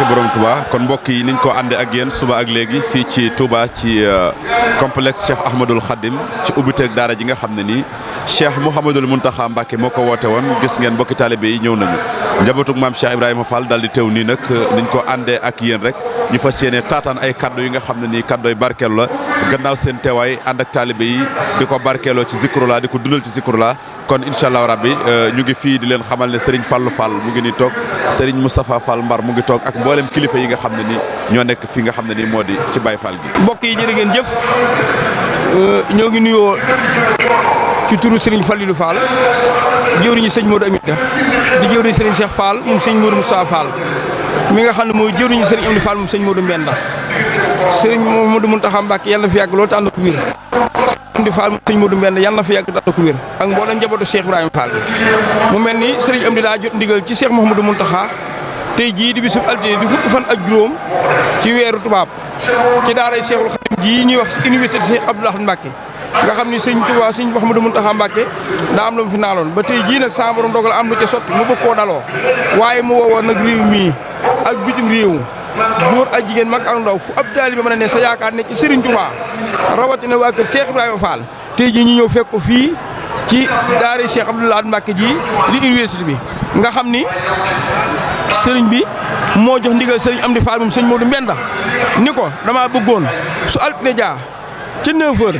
borom Touba kon mbokk yi niñ ko àndee ak yéen suba ak léegi fii ci Touba ci complexe Cheikh Ahmadoul Khadim ci ubbiteeg daara ji nga xam ne nii Cheikh Mouhamadoul Mountakha Mbacké moo ko woote woon gis ngeen mbokki taalibe yi ñëw nañu njabootug maam Cheikh Ibrahima Fall daal di teew nii nag niñ ko àndee ak yéen rek ñu fas yéene taataan ay kaddu yi nga xam ne nii kaddu yu barkeelu la gannaaw seen teewaay ànd ak taalibe yi di ko barkeeloo ci zikrullah di ko dundal ci zikrullah kon incha allah rabbi ñu ngi fii di leen xamal ne Serigne Fallou Fall mu ngi nii toog Serigne Moustapha Fall Mbar mu ngi toog ak mboolem kilifa yi nga xam ne ni ñoo nekk fi nga xam ne nii moo di ci Baye Fall gi. mbokk yi jërë ngeen jëf ñoo ngi nuyoo ci turu Serigne Fallilou Fall jëwriñu sëñ Modou Amita di jëwriñu Serigne Cheikh Fall moom sëñ Modou Moustapha Fall mi nga xam ne mooy jëwriñu Serigne Amdi Fall moom sëñ Modou Mbenda Serigne Mouhamadou Mountakha Mbacké yàlla na fi yàgg loolu te ànd ak wér Amdi Fall moom sëñ Modou Mbenda yàlla na fi yàgg te ànd ak wér ak mboolem njabootu Cheikh Ibrahima Fall mu mel ni Serigne Amdi daa jot ndigal ci Cheikh Mouhamadou Mountakha tey jii di bisub altine di fukki fan ak juróom ci weeru tubaab ci daaray Cheikhul Khadim jii ñuy wax université Cheikh Abdoul Ahad Mbacké nga xam ni sëñ Touba sëñ Mouhamadou Mountakha Mbacké daa am lu mu fi naaloon ba tey jii nag sa borom dogal am lu ca sotti mu bëgg koo daloo waaye mu woowoon nag réew mii ak bitim réew góor ak jigéen mag ak ndaw fu ab taalibe mën a ne sa yaakaar ne ci Serigne Touba rawatina waa kër Cheikh Ibrahima Fall tey jii ñu ñëw fekk ko fii ci daaray Cheikh Abdoul Ahad Mbacké ji di université bi nga xam ni sëriñ bi moo jox ndigal sëriñ Amdi Fall moom sëñ Modou Mbenda ni ko dama bëggoon su altine jaa ca 9h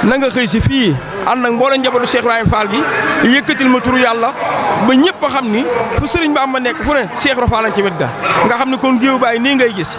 na nga xëy si fii ànd ak mboolem njabootu Cheikh Ibrahima Fall gi yëkkatil ma turu yàlla ba ñëpp a xam ni fu sëriñ ba am ma nekk fu ne Cheikh Ibrahima Fall ci wet ga nga xam ni kon géew baay nii ngay gis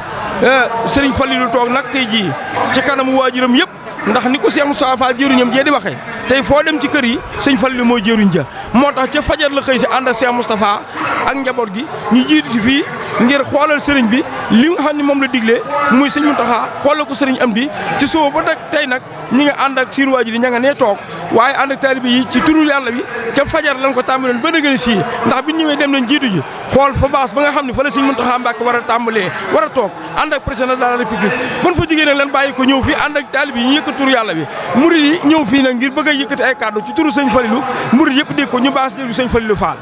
sëriñ Fallilou toog nag tey jii ci kanamu waajuram yëpp ndax ni ko Cheikh Moustapha Fall jëriñam jee di waxee tey foo dem ci kër yi sëñ Fallilou mooy jëriñ ja moo tax ca fajar la xëy si ànd ak Cheikh Moustapha ak njaboot gi ñu jiitu si fii ngir xoolal sëriñ bi li nga xam ne moom la diglee muy sëñ Mountakha xoolal ko sëriñ Amdi ci suba ba nag tey nag ñi nga ànd ak seen waajur yi ña nga nee toog waaye ànd ak taalibe yi ci turu yàlla bi ca fajar lañ ko tàmbaloon ba dëgg sii ndax bi ñëwee dem nañ jiitu ji xool fa baas ba nga xam ne fa la sëñ Mountakha Mbacké war a tàmbalee war a toog ànd ak président de la république ban fa jógee nag lan bàyyi ko ñëw fii ànd ak taalibe yi ñu yëkkat turu yàlla bi murid yi ñëw fii nag ngir bëgg a yëkkati ay kàddu ci turu sëñ Fallilou murid yëpp dégg ko ñu baas déglu sëñ Fallilou Fall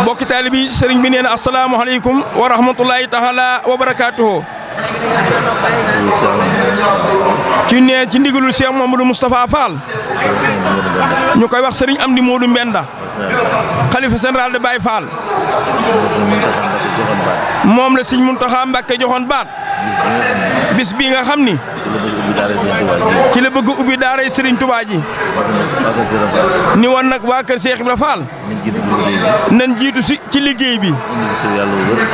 mbokki taalibe yi sëriñ bi nee na asalaamaaleykum wa rahmatulahi taala wa barakaatuhu ci ndigalul Cheikh Mouhamadou Moustapha Fall ñu koy wax sëriñ Amdi Modou Mbenda xalifa général de Baye Fall moom la sëñ Mountakha Mbacké joxoon baat bis bi nga xam ni ci la bëgg ubbi daaray Serigne Touba ji ni woon nag waa kër Cheikh Ibrahima Fall nan jiitu si ci liggéey bi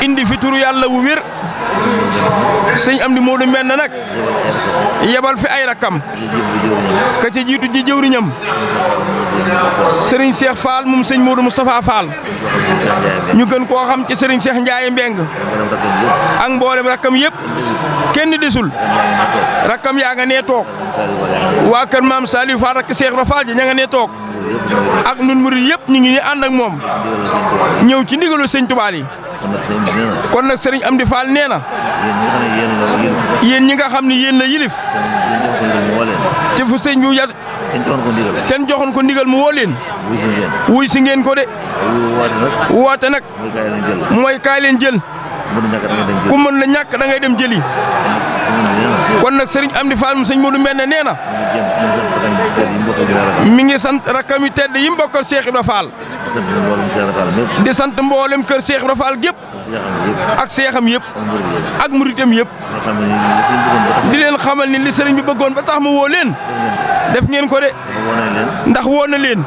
indi fi turu yàlla wu wér sëñ Amdi Modou Mbenda nag yebal fi ay rakam ka ca jiitu ji jëwriñam Serigne Cheikh Fall moom sëñ Modou Moustapha Fall ñu gën koo xam ci Serigne Cheikh Ndiaye Mbeng ak mboolem rakam yëpp kenn desul rakam yaa nga nee toog waa kër maam Saliou Fall rakk Cheikh Ibrahima Fall ji ña nga nee toog ak nun murid yëpp ñu ngi ni ànd ak moom ñëw ci ndigalu sëñ Touba yi kon nag Serigne Amdi Fall nee na yéen ñi nga xam ne yéen la yilif te fu sëñ bi ten joxoon ko ndigal mu woo leen wuy si ngeen ko de woote nag mooy kaay leen jël ku mën la ñàkk da ngay dem jëli kon nag Serigne Amdi Fall mu sëñ Modou Mbenda nee na mi ngi sant rakkam yi tedd yi mbokkal Cheikh Ibrahima Fall di sant mboolem kër Cheikh Ibrahima Fall gépp ak seexam yëpp ak muritam yëpp di leen xamal ni li sëriñ bi bëggoon ba tax mu woo leen def ngeen ko de ndax woo na leen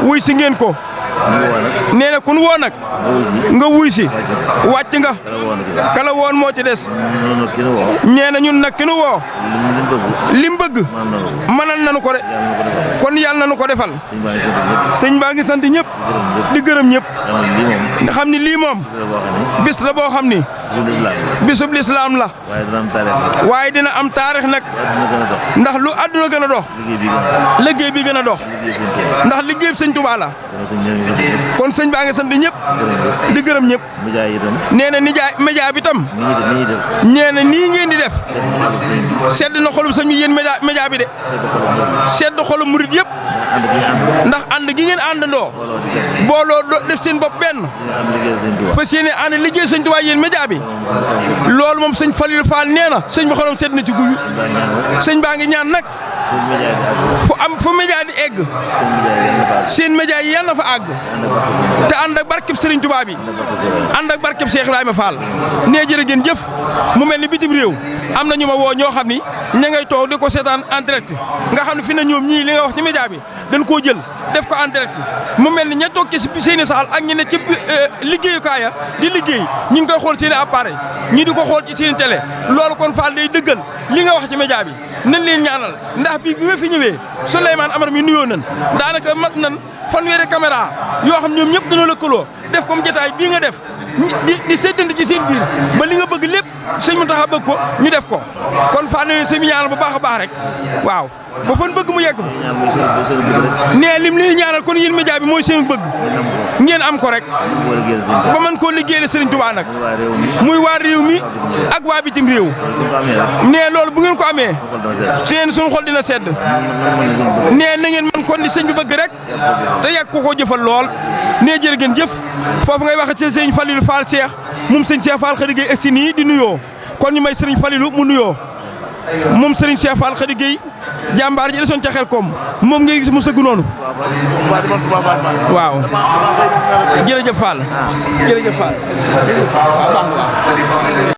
wuy si ngeen ko nee na kun woo nag nga wuy si wàcc nga kala woon moo ci des nee na ñun nag ki nu woo lim bëgg mënal nanu ko de kon yàlla nanu ko defal sëñ baa ngi sant ñëpp di gërëm ñëpp nga xam ni lii moom bis la boo xam ni bisub lislaam la. waaye dina am taarix nag. ndax lu àdduna gën a dox. liggéey bi gën a dox. ndax liggéey bi sëñ Tuubaa la. kon sëñ baa ngi sant ñëpp. di gërëm ñëpp. nee na nijaay média bi tam. nee na nii ngeen di def. sedd na xolum sëñ bi yéen média bi de. sedd xolum murit yëpp. ndax ànd gi ngeen àndandoo. booloo def seen bopp benn. fas yéene ànd liggéey sëñ Tuubaa yéen média bi. loolu moom sëñ Falilou Fall nee na sëñ bi xolam sedd na ci guyu. sëñ baa ngi ñaan nag. fu média di egg. seen média yi yal na fa àgg. te ànd ak barkeb Serigne Touba bi. ànd ak barkeb Cheikh Ibrahima Fall. nee jërë ngeen jëf mu mel ni bitim réew am na ñu ma woo ñoo xam ni ña ngay toog di ko seetaan en direct nga xam ne fi na ñoom ñii li nga wax ci média bi dañ koo jël def ko en direct mu mel ni ña toog ci seeni saal ak ñi ne ci liggéeyukaaya di liggéey ñu ngi koy xool seeni appareil ñi di ko xool ci seeni télé loolu kon Fall day dëggal li nga wax ci média bi nañ leen ñaanal ndax bi ma fi ñëwee Souleymane Amar mi nuyoo nan daanaka mat nan fanweeri caméra yoo xam ñoom ñëpp dañoo lëkkaloo def comme jotaay bii nga def di séddante ci seen biir ba li nga bëgg lépp sëñ Mountakha bëgg ko ñu def ko kon Fall ne sëñ ñaanal bu baax a baax rek waaw ba fan bëgg mu yegg fa nee lim li ñaanal kon yéen média bi mooy seen bëgg ngeen am ko rek ba man koo liggéeyal Serigne Touba nag muy waa réew mi ak waa bitim réew nee loolu bu ngeen ko amee seen suñu xol dina sedd nee na ngeen man kon li sëñ bi bëgg rek te yàgg ko jëfal lool nee jërë ngeen jëf foofu ngay waxe ci sëñ Falilou Fall Cheikh moom sëñ Cheikh Fall Khady Gueye egsi nii di nuyoo kon ñu may sëriñ Falilou mu nuyoo moom sëriñ Cheikh Fall Khady Gueye jàmbaar ji desoon ca xel koom moom ngay gis mu sëgg noonu waaw jërëjëf Fall jërëjëf Fall